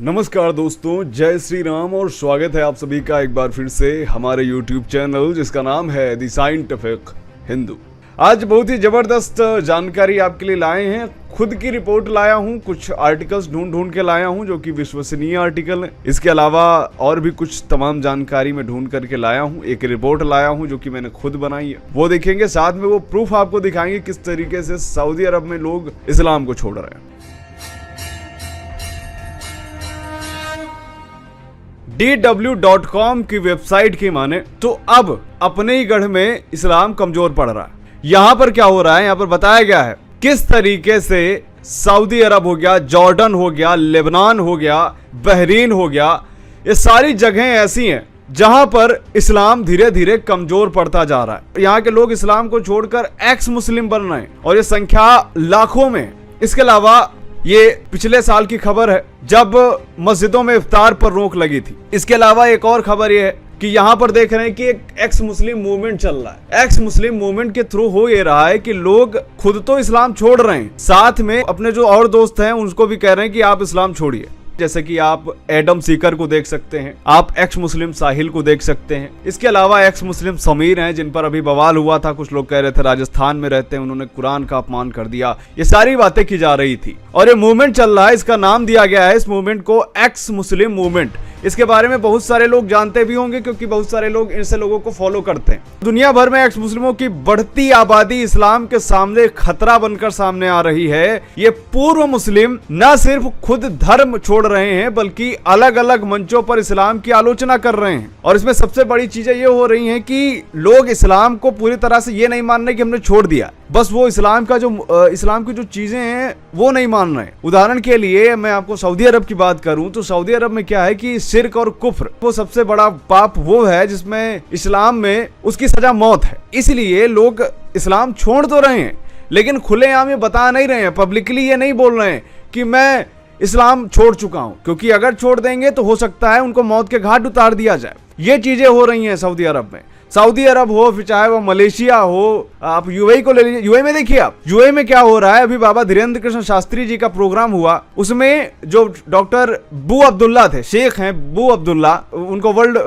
नमस्कार दोस्तों, जय श्री राम और स्वागत है आप सभी का एक बार फिर से हमारे YouTube चैनल जिसका नाम है द साइंटिफिक हिंदू। आज बहुत ही जबरदस्त जानकारी आपके लिए लाए हैं। खुद की रिपोर्ट लाया हूं, कुछ आर्टिकल्स ढूंढ के लाया हूं जो कि विश्वसनीय आर्टिकल हैं। इसके अलावा और भी कुछ तमाम जानकारी मैं ढूंढ करके लाया हूं। एक रिपोर्ट लाया हूं जो कि मैंने खुद बनाई है, वो देखेंगे। साथ में वो प्रूफ आपको दिखाएंगे किस तरीके से सऊदी अरब में लोग इस्लाम को छोड़ रहे हैं। DW.com की वेबसाइट की माने तो अब अपने ही गढ़ में इस्लाम कमजोर पड़ रहा है। यहां पर क्या हो रहा है, यहां पर बताया गया है किस तरीके से सऊदी अरब हो गया, जॉर्डन हो गया, लेबनान हो गया, बहरीन हो गया, ये सारी जगहें ऐसी हैं जहां पर इस्लाम धीरे धीरे कमजोर पड़ता जा रहा है। यहां के लोग इस्लाम को छोड़कर एक्स मुस्लिम बन रहे हैं और ये संख्या लाखों में। इसके अलावा ये पिछले साल की खबर है जब मस्जिदों में इफ्तार पर रोक लगी थी। इसके अलावा एक और खबर ये है कि यहाँ पर देख रहे हैं कि एक एक्स मुस्लिम मूवमेंट चल रहा है। एक्स मुस्लिम मूवमेंट के थ्रू हो ये रहा है कि लोग खुद तो इस्लाम छोड़ रहे हैं, साथ में अपने जो और दोस्त हैं उनको भी कह रहे हैं कि आप इस्लाम छोड़िए। जैसे कि आप एडम सीकर को देख सकते हैं, आप एक्स मुस्लिम साहिल को देख सकते हैं। इसके अलावा एक्स मुस्लिम समीर हैं जिन पर अभी बवाल हुआ था। कुछ लोग कह रहे थे राजस्थान में रहते हैं, उन्होंने कुरान का अपमान कर दिया। ये सारी बातें की जा रही थी और ये मूवमेंट चल रहा है। इसका नाम दिया गया है इस मूवमेंट को एक्स मुस्लिम मूवमेंट। इसके बारे में बहुत सारे लोग जानते भी होंगे क्योंकि बहुत सारे लोग ऐसे लोगों को फॉलो करते हैं। दुनिया भर में एक्स मुस्लिमों की बढ़ती आबादी इस्लाम के सामने खतरा बनकर सामने आ रही है। ये पूर्व मुस्लिम न सिर्फ खुद धर्म छोड़ रहे हैं बल्कि अलग अलग मंचों पर इस्लाम की आलोचना कर रहे हैं। और इसमें सबसे बड़ी चीजें ये हो रही हैं कि लोग इस्लाम को पूरी तरह से ये नहीं मान रहे कि हमने छोड़ दिया, बस वो इस्लाम की जो चीजें हैं वो नहीं मान रहे। उदाहरण के लिए मैं आपको सऊदी अरब की बात करूं तो सऊदी अरब में क्या है कि शिर्क और कुफ्र वो सबसे बड़ा पाप वो है जिसमें इस्लाम में उसकी सजा मौत है। इसलिए लोग इस्लाम छोड़ तो रहे हैं लेकिन खुलेआम ये बता नहीं रहे हैं, पब्लिकली ये नहीं बोल रहे हैं कि मैं इस्लाम छोड़ चुका हूं, क्योंकि अगर छोड़ देंगे तो हो सकता है उनको मौत के घाट उतार दिया जाए। ये चीजें हो रही हैं सऊदी अरब में। सऊदी अरब हो फिर चाहे वो मलेशिया हो, आप यूएई को ले लीजिए। यूएई में देखिए आप यूएई में क्या हो रहा है। अभी बाबा धीरेन्द्र कृष्ण शास्त्री जी का प्रोग्राम हुआ, उसमें जो डॉक्टर बू अब्दुल्ला थे, शेख हैं बू अब्दुल्ला, उनको वर्ल्ड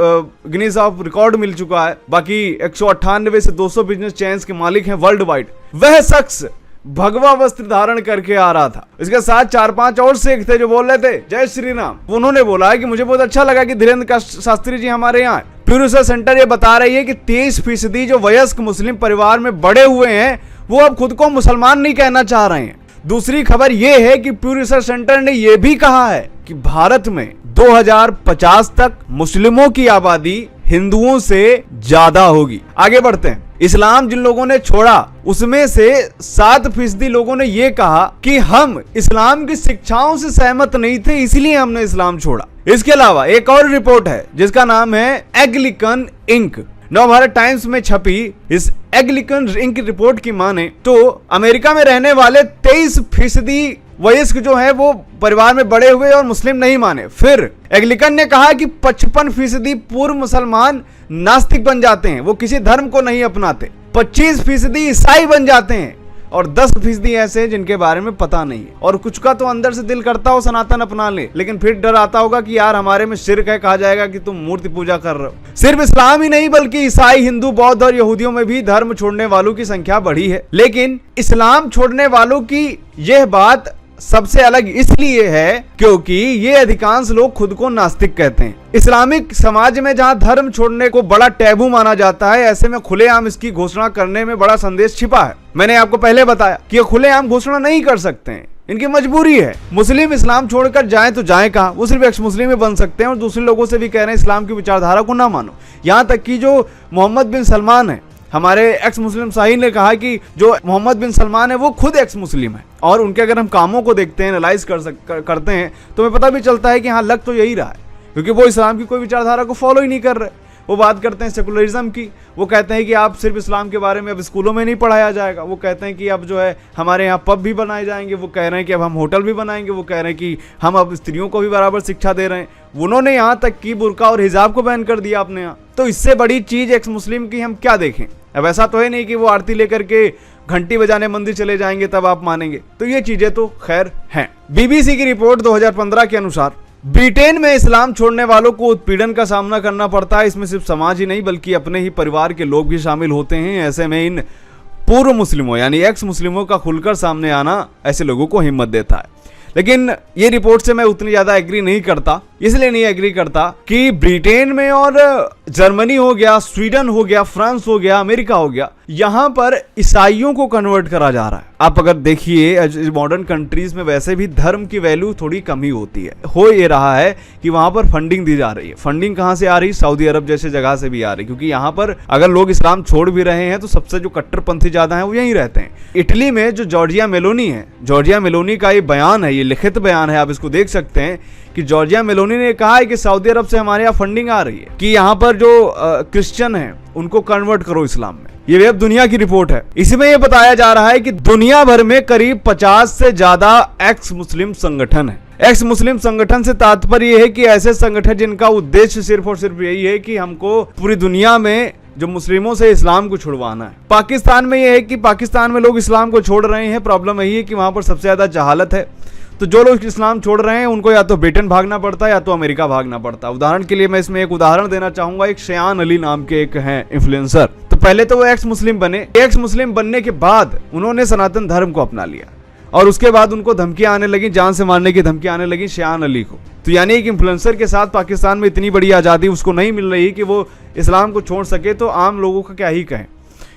गिनीज ऑफ रिकॉर्ड मिल चुका है। बाकी 198 से 200 बिजनेस चेन्स के मालिक हैं वर्ल्ड वाइड। वह शख्स भगवा वस्त्र धारण करके आ रहा था। इसके साथ 4-5 और शेख थे जो बोल रहे थे जय श्री राम। उन्होंने बोला है कि मुझे बहुत अच्छा लगा कि धीरेन्द्र शास्त्री जी हमारे यहाँ। प्यू रिसर्च सेंटर ये बता रही है कि 23% जो वयस्क मुस्लिम परिवार में बड़े हुए हैं वो अब खुद को मुसलमान नहीं कहना चाह रहे हैं। दूसरी खबर ये है कि प्यू रिसर्च सेंटर ने यह भी कहा है कि भारत में 2050 तक मुस्लिमों की आबादी हिंदुओं से ज्यादा होगी। आगे बढ़ते हैं। इस्लाम जिन लोगों ने छोड़ा उसमें से 7% लोगों ने यह कहा कि हम इस्लाम की शिक्षाओं से सहमत नहीं थे इसलिए हमने इस्लाम छोड़ा। इसके अलावा एक और रिपोर्ट है जिसका नाम है एग्लिकन इंक, नवभारत टाइम्स में छपी। इस एग्लिकन इंक रिपोर्ट की माने तो अमेरिका में रहने वाले 23% वयस्क जो है वो परिवार में बड़े हुए और मुस्लिम नहीं माने। फिर एग्लिकन ने कहा कि 55% पूर्व मुसलमान नास्तिक बन जाते हैं, वो किसी धर्म को नहीं अपनाते। 25% ईसाई बन जाते हैं और 10% ऐसे हैं जिनके बारे में पता नहीं है। और कुछ का तो अंदर से दिल करता हो सनातन अपना ले, लेकिन फिर डर आता होगा कि यार हमारे में शिर्क है, कहा जाएगा कि तुम मूर्ति पूजा कर रहे हो। सिर्फ इस्लाम ही नहीं बल्कि ईसाई, हिंदू, बौद्ध और यहूदियों में भी धर्म छोड़ने वालों की संख्या बढ़ी है। लेकिन इस्लाम छोड़ने वालों की यह बात सबसे अलग इसलिए है क्योंकि ये अधिकांश लोग खुद को नास्तिक कहते हैं। इस्लामिक समाज में जहां धर्म छोड़ने को बड़ा टैबू माना जाता है, ऐसे में खुलेआम इसकी घोषणा करने में बड़ा संदेश छिपा है। मैंने आपको पहले बताया कि ये खुलेआम घोषणा नहीं कर सकते हैं, इनकी मजबूरी है। मुस्लिम इस्लाम छोड़कर जाएं तो जाएं कहां, वो सिर्फ एक्स मुस्लिम में बन सकते हैं और दूसरे लोगों से भी कह रहे हैं इस्लाम की विचारधारा को ना मानो। यहां तक कि जो मोहम्मद बिन सलमान है, हमारे एक्स मुस्लिम साहिल ने कहा कि जो मोहम्मद बिन सलमान है वो खुद एक्स मुस्लिम है और उनके अगर हम कामों को देखते हैं, एनालाइज करते हैं तो हमें पता भी चलता है कि हाँ लग तो यही रहा है, क्योंकि वो इस्लाम की कोई विचारधारा को फॉलो ही नहीं कर रहे। वो बात करते हैं सेकुलरिज्म की, वो कहते हैं कि आप सिर्फ इस्लाम के बारे में अब स्कूलों में नहीं पढ़ाया जाएगा। वो कहते हैं कि अब जो है हमारे यहाँ पब भी बनाए जाएंगे, वो कह रहे हैं कि अब हम होटल भी बनाएंगे, वो कह रहे हैं कि हम अब स्त्रियों को भी बराबर शिक्षा दे रहे हैं। उन्होंने यहाँ तक कि बुर्का और हिजाब को बैन कर दिया अपने यहाँ। तो इससे बड़ी चीज एक्स मुस्लिम की हम क्या देखें। अब ऐसा तो है नहीं कि वो आरती लेकर के घंटी बजाने मंदिर चले जाएंगे तब आप मानेंगे। तो ये चीजें तो खैर हैं। बीबीसी की रिपोर्ट 2015 के अनुसार ब्रिटेन में इस्लाम छोड़ने वालों को उत्पीड़न का सामना करना पड़ता है। इसमें सिर्फ समाज ही नहीं बल्कि अपने ही परिवार के लोग भी शामिल होते हैं। ऐसे में इन पूर्व मुस्लिमों यानी एक्स मुस्लिमों का खुलकर सामने आना ऐसे लोगों को हिम्मत देता है। लेकिन ये रिपोर्ट से मैं उतनी ज्यादा एग्री नहीं करता। इसलिए नहीं एग्री करता कि ब्रिटेन में और जर्मनी हो गया, स्वीडन हो गया, फ्रांस हो गया, अमेरिका हो गया, यहां पर ईसाइयों को कन्वर्ट करा जा रहा है। आप अगर देखिए मॉडर्न कंट्रीज में वैसे भी धर्म की वैल्यू थोड़ी कम ही होती है। हो ये रहा है कि वहां पर फंडिंग दी जा रही है। फंडिंग कहां से आ रही? सऊदी अरब जैसे जगह से भी आ रही, क्योंकि यहां पर अगर लोग इस्लाम छोड़ भी रहे हैं तो सबसे जो कट्टरपंथी ज्यादा है वो यहीं रहते हैं। इटली में जो जॉर्जिया मेलोनी है, जॉर्जिया मेलोनी का ये बयान है, ये लिखित बयान है, आप इसको देख सकते हैं कि जॉर्जिया मेलोनी ने कहा है कि सऊदी अरब से हमारे यहाँ फंडिंग आ रही है कि यहाँ पर जो क्रिश्चियन हैं उनको कन्वर्ट करो इस्लाम में। ये वेब दुनिया की रिपोर्ट है। इसमें यह बताया जा रहा है कि दुनिया भर में करीब 50 से ज्यादा एक्स मुस्लिम संगठन है। एक्स मुस्लिम संगठन से तात्पर्य यह है कि ऐसे संगठन जिनका उद्देश्य सिर्फ और सिर्फ यही है कि हमको पूरी दुनिया में जो मुस्लिमों से इस्लाम को छुड़वाना है। पाकिस्तान में यह है कि पाकिस्तान में लोग इस्लाम को छोड़ रहे हैं। प्रॉब्लम यही है कि वहां पर सबसे ज्यादा जहालत है। तो जो लोग इस्लाम छोड़ रहे हैं उनको या तो ब्रिटेन भागना पड़ता है या तो अमेरिका भागना पड़ता है। उदाहरण के लिए मैं इसमें एक उदाहरण देना चाहूंगा। एक शयान अली नाम के एक हैं इन्फ्लुएंसर। तो पहले तो वो एक्स मुस्लिम बने। एक्स मुस्लिम बनने के बाद उन्होंने सनातन धर्म को अपना लिया और उसके बाद उनको धमकियां आने लगी, जान से मारने की धमकियां आने लगी शयान अली को। तो यानी एक इन्फ्लुएंसर के साथ पाकिस्तान में इतनी बड़ी आज़ादी उसको नहीं मिल रही कि वो इस्लाम को छोड़ सके, तो आम लोगों का क्या ही कहें।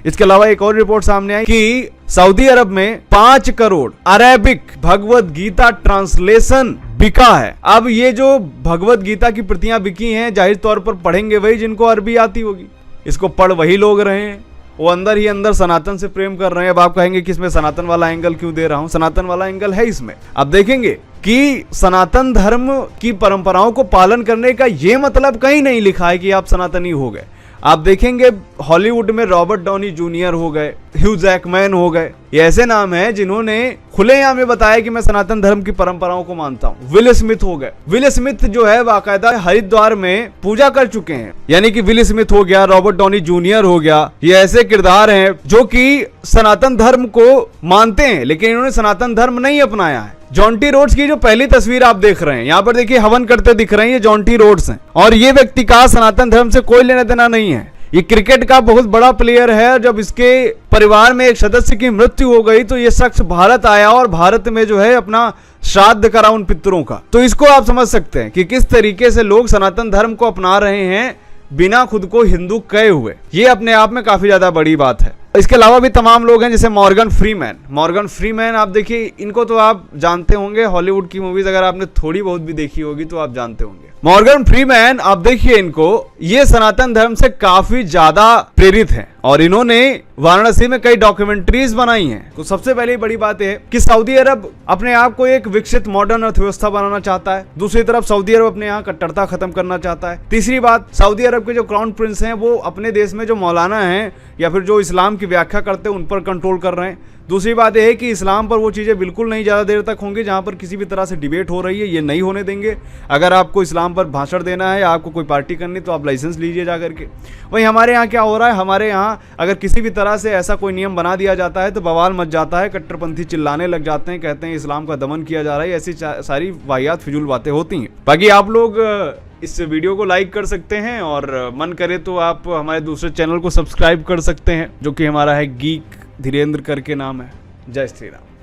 इसके अलावा एक और रिपोर्ट सामने आई कि सऊदी अरब में 5 करोड़ अरेबिक भगवत गीता ट्रांसलेशन बिका है। अब ये जो भगवत गीता की प्रतियां बिकी हैं, जाहिर तौर पर पढ़ेंगे वही जिनको अरबी आती होगी। इसको पढ़ वही लोग रहे हैं, वो अंदर ही अंदर सनातन से प्रेम कर रहे हैं। अब आप कहेंगे कि इसमें सनातन वाला एंगल क्यों दे रहा हूं? सनातन वाला एंगल है इसमें। आप देखेंगे कि सनातन धर्म की परंपराओं को पालन करने का ये मतलब कहीं नहीं लिखा है कि आप सनातनी हो गए। आप देखेंगे हॉलीवुड में रॉबर्ट डॉनी जूनियर हो गए, ह्यू जैकमैन हो गए, ये ऐसे नाम हैं जिन्होंने खुलेआम में बताया कि मैं सनातन धर्म की परंपराओं को मानता हूं। विल स्मिथ हो गए। विल स्मिथ जो है बाकायदा हरिद्वार में पूजा कर चुके हैं। यानी कि विल स्मिथ हो गया, रॉबर्ट डॉनी जूनियर हो गया, ये ऐसे किरदार हैं जो कि सनातन धर्म को मानते हैं लेकिन इन्होंने सनातन धर्म नहीं अपनाया है। जॉन्टी रोड्स की जो पहली तस्वीर आप देख रहे हैं, यहाँ पर देखिए हवन करते दिख रहे हैं, ये जॉन्टी रोड्स हैं और ये व्यक्ति का सनातन धर्म से कोई लेना देना नहीं है। ये क्रिकेट का बहुत बड़ा प्लेयर है। जब इसके परिवार में एक सदस्य की मृत्यु हो गई तो ये शख्स भारत आया और भारत में जो है अपना श्राद्ध करा उन पितरों का। तो इसको आप समझ सकते हैं कि किस तरीके से लोग सनातन धर्म को अपना रहे हैं बिना खुद को हिंदू कहे हुए। ये अपने आप में काफी ज्यादा बड़ी बात है। इसके अलावा भी तमाम लोग हैं जैसे मॉर्गन फ्रीमैन। मॉर्गन फ्रीमैन आप देखिए, इनको तो आप जानते होंगे, हॉलीवुड की मूवीज अगर आपने थोड़ी बहुत भी देखी होगी तो आप जानते होंगे। मॉर्गन फ्रीमैन आप देखिए इनको, ये सनातन धर्म से काफी ज्यादा प्रेरित हैं और इन्होंने वाराणसी में कई डॉक्यूमेंट्रीज बनाई हैं। तो सबसे पहले बड़ी बात है कि सऊदी अरब अपने आप को एक विकसित मॉडर्न अर्थव्यवस्था बनाना चाहता है। दूसरी तरफ सऊदी अरब अपने यहाँ कट्टरता खत्म करना चाहता है। तीसरी बात, सऊदी अरब के जो क्राउन प्रिंस हैं वो अपने देश में जो मौलाना हैं या फिर जो इस्लाम की व्याख्या करते हैं उन पर कंट्रोल कर रहे हैं। दूसरी बात यह है कि इस्लाम पर वो चीज़ें बिल्कुल नहीं ज़्यादा देर तक होंगी जहाँ पर किसी भी तरह से डिबेट हो रही है, ये नहीं होने देंगे। अगर आपको इस्लाम पर भाषण देना है या आपको कोई पार्टी करनी तो आप लाइसेंस लीजिए जा करके। वहीं हमारे यहाँ क्या हो रहा है, हमारे यहाँ अगर किसी भी तरह से ऐसा कोई नियम बना दिया जाता है तो बवाल मच जाता है, कट्टरपंथी चिल्लाने लग जाते हैं, कहते हैं इस्लाम का दमन किया जा रहा है। ऐसी सारी वाहियात फिजूल बातें होती हैं। बाकी आप लोग इस वीडियो को लाइक कर सकते हैं और मन करे तो आप हमारे दूसरे चैनल को सब्सक्राइब कर सकते हैं जो कि हमारा है गीक धीरेन्द्र करके नाम है। जय श्री राम।